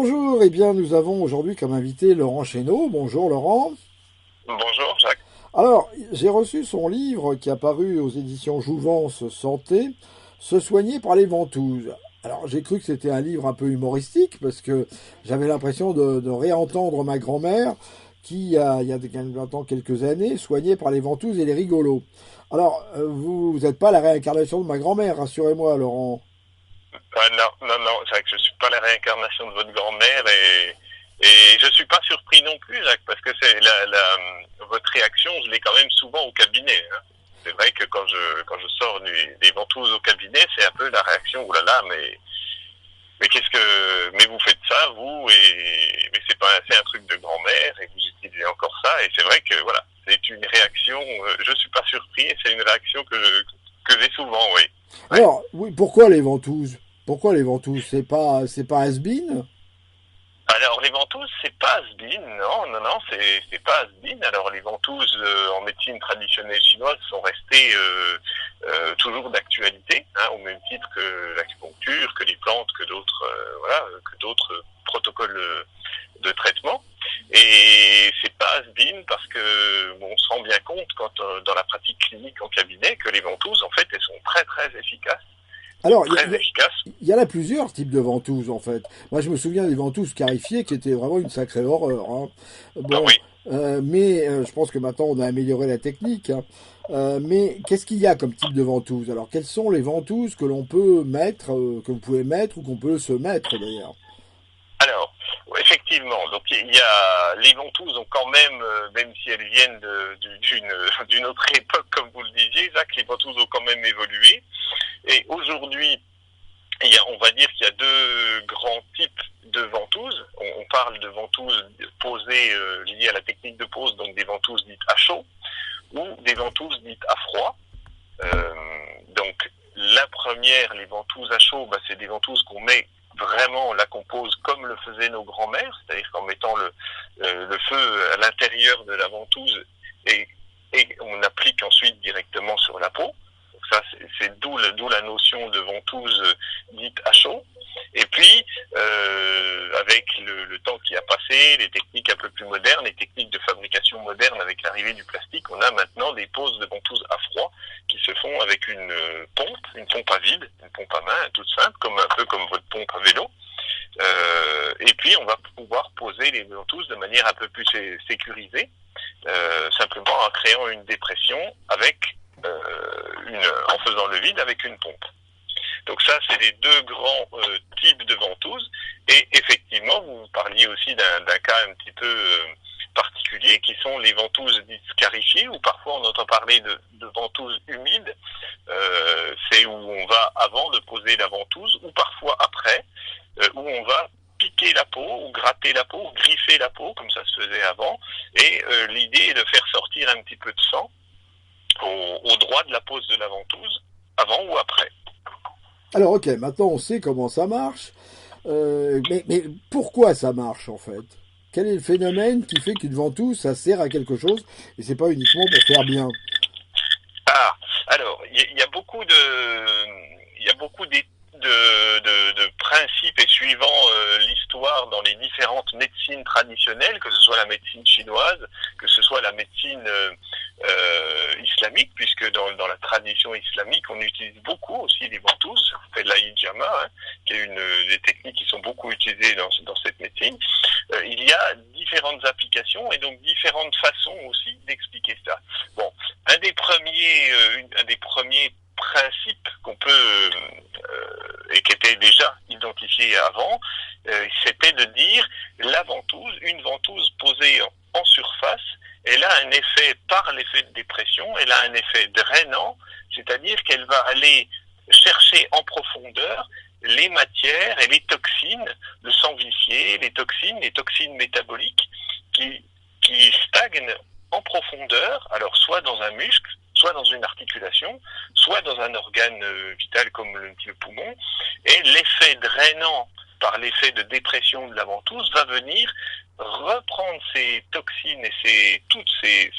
Bonjour, eh bien nous avons aujourd'hui comme invité Laurent Chéneau. Bonjour Laurent. Bonjour Jacques. Alors, j'ai reçu son livre qui a paru aux éditions Jouvence Santé, Se soigner par les ventouses. Alors j'ai cru que c'était un livre un peu humoristique parce que j'avais l'impression de réentendre ma grand-mère qui, il y a maintenant quelques années, soignée par les ventouses et les rigolos. Alors, vous n'êtes pas la réincarnation de ma grand-mère, rassurez-moi Laurent. Non, non, non, Jacques, je suis pas la réincarnation de votre grand-mère et je suis pas surpris non plus, Jacques, parce que c'est votre réaction, je l'ai quand même souvent au cabinet. Hein. C'est vrai que quand je sors des ventouses au cabinet, c'est un peu la réaction, oh là là, mais mais vous faites ça, vous, mais c'est un truc de grand-mère et vous utilisez encore ça, et c'est vrai que voilà, c'est une réaction, je suis pas surpris, et c'est une réaction que j'ai souvent, oui. Ouais. Alors, oui, pourquoi les ventouses? Pourquoi les ventouses? C'est pas has-been? Alors les ventouses, c'est pas has-been, non, non, non, c'est pas has-been. Alors les ventouses en médecine traditionnelle chinoise sont restées toujours d'actualité, hein, au même titre que l'acupuncture, que les plantes, que d'autres voilà, que d'autres protocoles de traitement. Et c'est pas has-been parce que bon, on se rend bien compte quand dans la pratique clinique en cabinet que les ventouses, en fait, elles sont très très efficaces, Alors, très efficaces. il y en a plusieurs types de ventouses, en fait. Moi, je me souviens des ventouses scarifiées qui étaient vraiment une sacrée horreur, hein. Ah Bon, oui. mais je pense que maintenant, on a amélioré la technique, hein. Mais qu'est-ce qu'il y a comme type de ventouse? Alors, quelles sont les ventouses que l'on peut mettre, que vous pouvez mettre ou qu'on peut se mettre, d'ailleurs? Alors, effectivement, donc il y a les ventouses ont quand même, même si elles viennent d'une autre époque, comme vous le disiez, Jacques, les ventouses ont quand même évolué. Et aujourd'hui, on va dire qu'il y a deux grands types de ventouses. On parle de ventouses posées liées à la technique de pose, donc des ventouses dites à chaud, ou des ventouses dites à froid. Euh, donc la première, les ventouses à chaud, c'est des ventouses qu'on met vraiment, là qu'on pose comme le faisaient nos grands-mères, c'est-à-dire qu'en mettant le feu à l'intérieur de la ventouse et on applique ensuite directement sur la peau. Donc ça, c'est d'où la notion de ventouse dite à chaud. Et puis, avec le temps qui a passé, les techniques un peu plus modernes, les techniques de fabrication moderne avec l'arrivée du plastique, on a maintenant des poses de ventouses à froid qui se font avec une pompe à vide, une pompe à main toute simple, un peu comme votre pompe à vélo. Et puis, on va pouvoir poser les ventouses de manière un peu plus sécurisée, simplement en créant une dépression en faisant le vide avec une pompe. Donc ça, c'est les deux grands types de ventouses. Et effectivement, vous parliez aussi d'un cas un petit peu particulier, qui sont les ventouses dites scarifiées, ou parfois on entend parler de ventouses humides. C'est où on va avant de poser la ventouse, ou parfois après, où on va piquer la peau, ou gratter la peau, ou griffer la peau, comme ça se faisait avant. Et l'idée est de faire sortir un petit peu de sang au droit de la pose de la ventouse, avant ou après. Alors, ok, maintenant on sait comment ça marche. Mais pourquoi ça marche, en fait? Quel est le phénomène qui fait qu'une ventouse, ça sert à quelque chose et c'est pas uniquement pour faire bien? Ah, alors, il y a beaucoup de principes et suivant l'histoire dans les différentes médecines traditionnelles, que ce soit la médecine chinoise, que ce soit la médecine islamique, puisque dans la tradition islamique, on utilise beaucoup aussi les ventouses, ça s'appelle l'hijama, hein, qui est des techniques qui sont beaucoup utilisées dans cette médecine. Il y a différentes applications et donc différentes façons aussi d'expliquer ça. Bon, un des premiers principes qu'on peut et qui était déjà identifié avant, c'était de dire une ventouse posée en surface, elle a un effet, par l'effet de dépression, elle a un effet drainant, c'est-à-dire qu'elle va aller chercher en profondeur les matières et les toxines, le sang vicié, les toxines métaboliques qui stagnent en profondeur, alors soit dans un muscle, soit dans une articulation, soit dans un organe vital comme le poumon, et l'effet drainant par l'effet de dépression de la ventouse va venir reprendre ces toxines et tous ces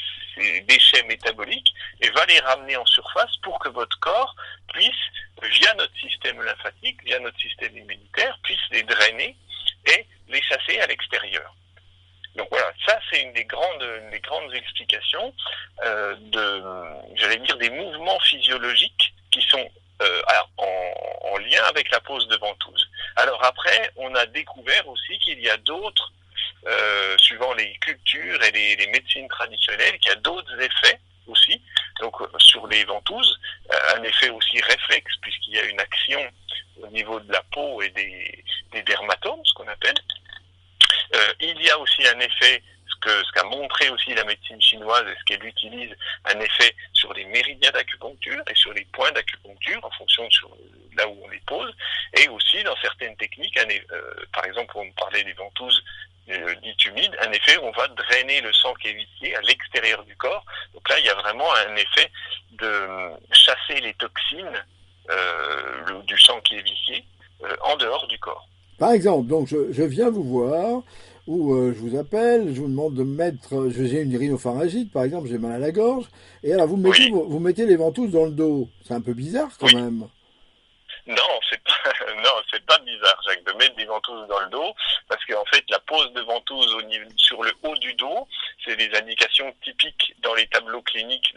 déchets métaboliques et va les ramener en surface pour que votre corps puisse, via notre système lymphatique, via notre système immunitaire, puisse les drainer et les effet à l'extérieur. Donc voilà, ça c'est une des grandes explications j'allais dire, des mouvements physiologiques qui sont en lien avec la pose de ventouse. Alors après, on a découvert aussi qu'il y a d'autres, suivant les cultures et les médecines traditionnelles, qu'il y a d'autres effets aussi, donc sur les ventouses, un effet aussi réflexe, puisqu'il y a une action au niveau de la peau et des dermatomes, ce qu'on appelle. Il y a aussi un effet, ce qu'a montré aussi la médecine chinoise et ce qu'elle utilise, un effet sur les méridiens d'acupuncture et sur les points d'acupuncture en fonction de là où on les pose, et aussi dans certaines techniques, par exemple on parlait des ventouses dites humides, un effet où on va drainer le sang qui est vicié à l'extérieur du corps. Donc là il y a vraiment un effet de chasser les toxines du sang qui est vicié en dehors du corps. Par exemple, donc je viens vous voir, ou je vous appelle, je vous demande de me mettre, j'ai une rhinopharyngite par exemple, j'ai mal à la gorge, et alors vous mettez les ventouses dans le dos. C'est un peu bizarre quand même. Non, c'est pas bizarre, Jacques, de mettre des ventouses dans le dos, parce qu'en fait, la pose de ventouses sur le haut du dos, c'est des indications typiques dans les tableaux cliniques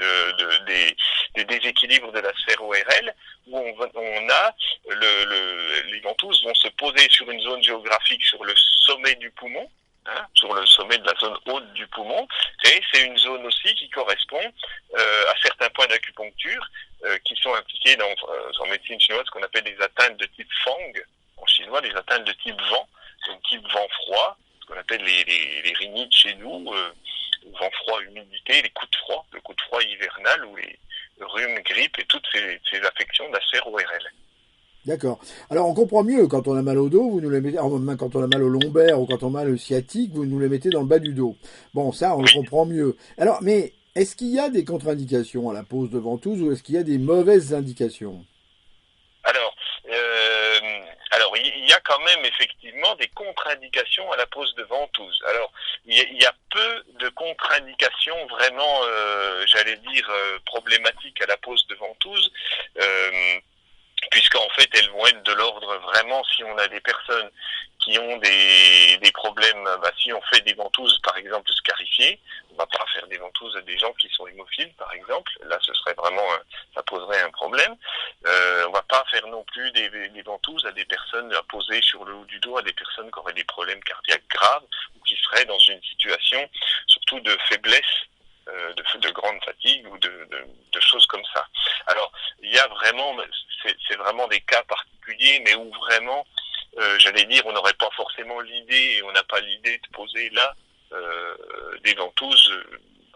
des déséquilibres de la sphère ORL, où on a les ventouses vont se poser sur une zone géographique sur le sommet du poumon, sur le sommet de la zone haute du poumon, et c'est une zone aussi qui correspond à certains points d'acupuncture qui sont impliqués en médecine chinoise, ce qu'on appelle des atteintes de type Fang, en chinois, des atteintes de type vent, donc type vent froid, ce qu'on appelle les rhinites chez nous, vent froid, humidité, les coups de froid, le coup de froid hivernal, ou les rhumes, grippe et toutes ces affections de la sphère ORL. D'accord. Alors on comprend mieux quand on a mal au dos, vous nous les mettez, quand on a mal au lombaire ou quand on a mal au sciatique, vous nous les mettez dans le bas du dos. Bon, ça on le comprend mieux. Alors, mais est-ce qu'il y a des contre-indications à la pose de ventouse ou est-ce qu'il y a des mauvaises indications? Alors, il y a quand même effectivement des contre-indications à la pose de ventouse. Alors, il y a peu de contre-indications vraiment, j'allais dire, problématiques à la pose de ventouse. Puisqu'en fait elles vont être de l'ordre vraiment, si on a des personnes qui ont des problèmes, si on fait des ventouses par exemple scarifiées, on va pas faire des ventouses à des gens qui sont hémophiles par exemple, là ce serait vraiment, ça poserait un problème. On va pas faire non plus des ventouses à des personnes à poser sur le haut du dos, à des personnes qui auraient des problèmes cardiaques graves ou qui seraient dans une situation surtout de faiblesse, de grande fatigue ou de choses comme ça. Alors, il y a vraiment, c'est vraiment des cas particuliers, mais où vraiment, j'allais dire, on n'aurait pas forcément l'idée, et on n'a pas l'idée de poser là des ventouses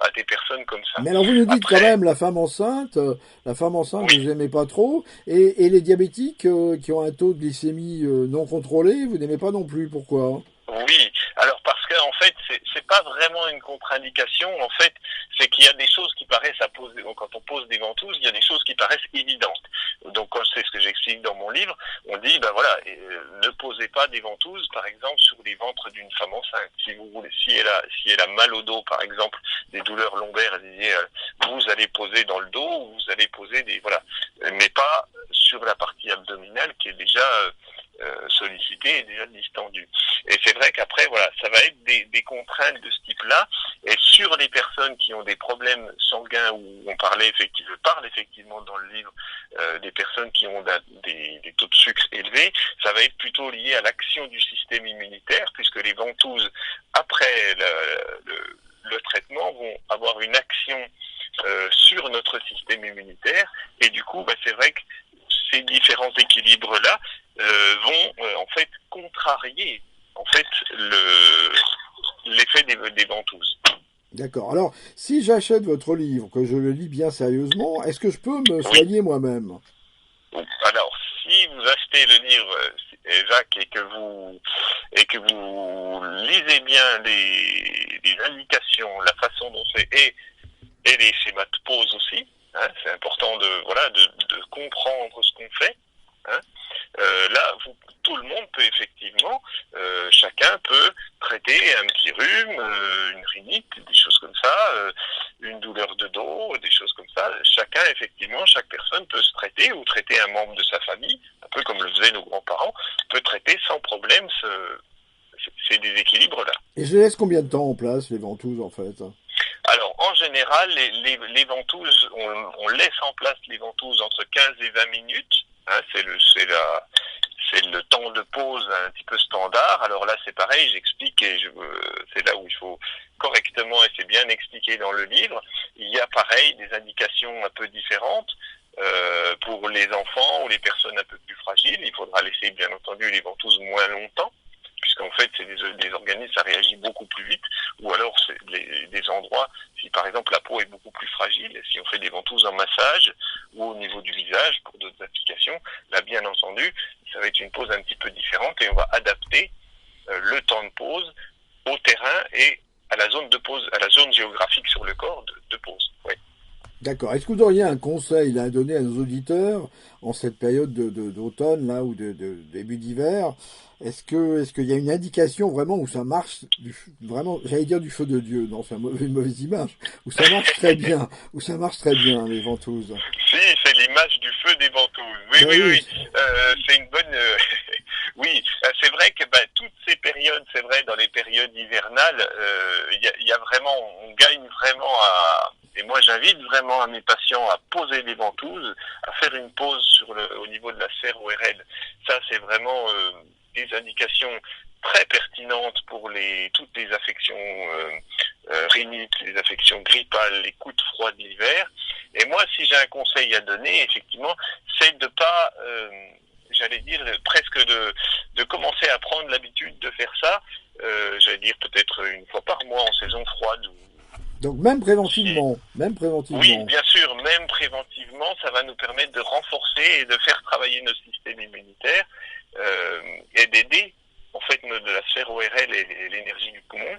à des personnes comme ça. Mais alors vous nous dites quand même la femme enceinte oui. Vous n'aimez pas trop, et les diabétiques qui ont un taux de glycémie non contrôlé, vous n'aimez pas non plus, pourquoi? Oui, alors parce que en fait, c'est pas vraiment une contre-indication. En fait, c'est qu'il y a des choses qui paraissent à poser. Quand on pose des ventouses, il y a des choses qui paraissent évidentes. Donc, c'est ce que j'explique dans mon livre. On dit, ne posez pas des ventouses, par exemple, sur les ventres d'une femme enceinte. Si vous voulez, si elle a mal au dos, par exemple, des douleurs lombaires, vous allez poser dans le dos, ou vous allez poser mais pas sur la partie abdominale qui est déjà sollicité et déjà distendu. Et c'est vrai qu'après, ça va être des contraintes de ce type-là. Et sur les personnes qui ont des problèmes sanguins, où je parle effectivement dans le livre des personnes qui ont des taux de sucre élevés, ça va être plutôt lié à l'action du système immunitaire, puisque les ventouses, après le traitement, vont avoir une action sur notre système immunitaire. Et du coup, c'est vrai que ces différents équilibres-là vont en fait contrarier en fait l'effet des ventouses. D'accord. Alors, si j'achète votre livre, que je le lis bien sérieusement, est-ce que je peux me soigner moi-même? Alors, si vous achetez le livre, Jacques, et que vous lisez bien les indications, la façon dont c'est et les schémas de pose aussi, c'est important de comprendre ce qu'on fait. Là, tout le monde peut effectivement, chacun peut traiter un petit rhume, une rhinite, des choses comme ça, une douleur de dos, des choses comme ça. Chaque personne peut se traiter ou traiter un membre de sa famille, un peu comme le faisaient nos grands-parents, peut traiter sans problème ces déséquilibres-là. Et je les laisse combien de temps en place, les ventouses, en fait? Alors, en général, les ventouses, on laisse en place les ventouses entre 15 et 20 minutes. Hein, c'est le temps de pause un petit peu standard. Alors là, c'est pareil, j'explique et c'est là où il faut correctement, et c'est bien expliqué dans le livre. Il y a pareil des indications un peu différentes. Pour les enfants ou les personnes un peu plus fragiles, il faudra laisser bien entendu les ventouses moins longtemps, puisqu'en fait c'est des organismes, ça réagit beaucoup plus vite, ou alors c'est des endroits, si par exemple la peau est beaucoup plus fragile, si on fait des ventouses en massage ou au niveau du visage pour d'autres applications, là bien entendu ça va être une pause un petit peu différente et on va adapter le temps de pause au terrain et à la zone de pause, à la zone géographique sur le corps de pause. Oui. D'accord. Est-ce que vous auriez un conseil à donner à nos auditeurs en cette période d'automne là ou de début d'hiver? Est-ce qu'il y a une indication vraiment où ça marche vraiment, j'allais dire du feu de Dieu, non, c'est une mauvaise image, où ça marche très bien, les ventouses? Si, c'est l'image du feu des ventouses. Oui, Ben oui. C'est une bonne. Oui, c'est vrai que toutes ces périodes, c'est vrai, dans les périodes hivernales, il y a vraiment, on gagne vraiment à. Et moi, j'invite vraiment à mes patients à poser des ventouses, à faire une pause au niveau de la sphère ORL. Ça, c'est vraiment des indications très pertinentes pour toutes les affections rhinites, les affections grippales, les coups de froid de l'hiver. Et moi, si j'ai un conseil à donner, effectivement, c'est de pas, j'allais dire, presque de commencer à prendre l'habitude de faire ça, j'allais dire peut-être une fois par mois en saison froide. Donc même préventivement. Oui, bien sûr, même préventivement, ça va nous permettre de renforcer et de faire travailler notre système immunitaire et d'aider en fait de la sphère ORL et l'énergie du poumon.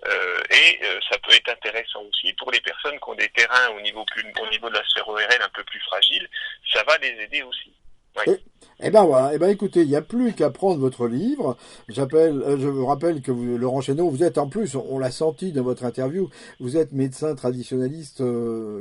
Ça peut être intéressant aussi pour les personnes qui ont des terrains au niveau de la sphère ORL un peu plus fragile. Ça va les aider aussi. Oui. Eh ben voilà, écoutez, il n'y a plus qu'à prendre votre livre. Je vous rappelle que vous, Laurent Chéneau, vous êtes en plus, on l'a senti dans votre interview, vous êtes médecin traditionnaliste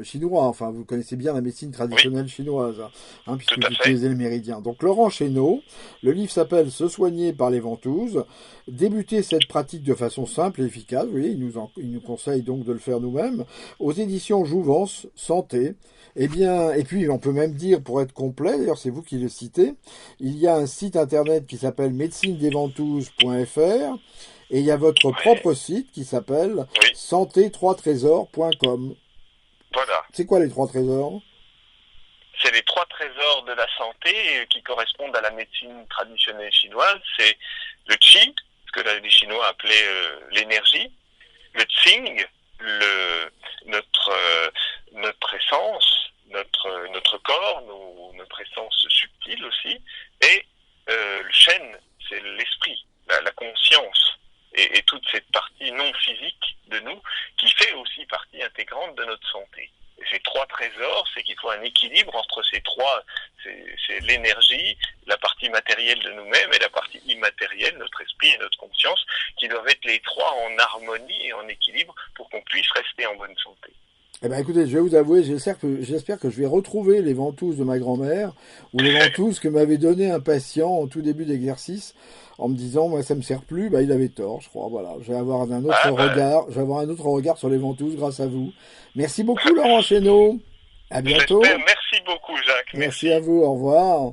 chinois, enfin vous connaissez bien la médecine traditionnelle chinoise, hein, puisque vous utilisez le méridien. Donc Laurent Chéneau, le livre s'appelle Se soigner par les ventouses, débuter cette pratique de façon simple et efficace, vous voyez, il nous conseille donc de le faire nous-mêmes, aux éditions Jouvence, Santé. Eh bien, et puis on peut même dire, pour être complet, d'ailleurs c'est vous qui le citez, il y a un site internet qui s'appelle médecinedesventouses.fr et il y a votre propre site qui s'appelle santé3trésors.com. Voilà. C'est quoi les 3 trésors? C'est les 3 trésors de la santé qui correspondent à la médecine traditionnelle chinoise. C'est le qi, ce que les Chinois appelaient l'énergie, le tsing, notre essence, notre corps, notre essence subtile aussi, et le shen, c'est l'esprit, la conscience, et toute cette partie non physique de nous qui fait aussi partie intégrante de notre santé. Et ces 3 trésors, c'est qu'il faut un équilibre entre ces 3, c'est l'énergie, la partie matérielle de nous-mêmes et la partie immatérielle, notre esprit et notre conscience, qui doivent être les 3 en harmonie et en équilibre pour qu'on puisse rester en bonne santé. Eh ben écoutez, je vais vous avouer, j'espère que je vais retrouver les ventouses de ma grand-mère ou les ventouses que m'avait donné un patient au tout début d'exercice en me disant moi ça me sert plus, il avait tort, je crois. Voilà, je vais avoir un autre regard sur les ventouses grâce à vous. Merci beaucoup Laurent Chéneau. À bientôt. Merci beaucoup Jacques. Merci à vous, au revoir.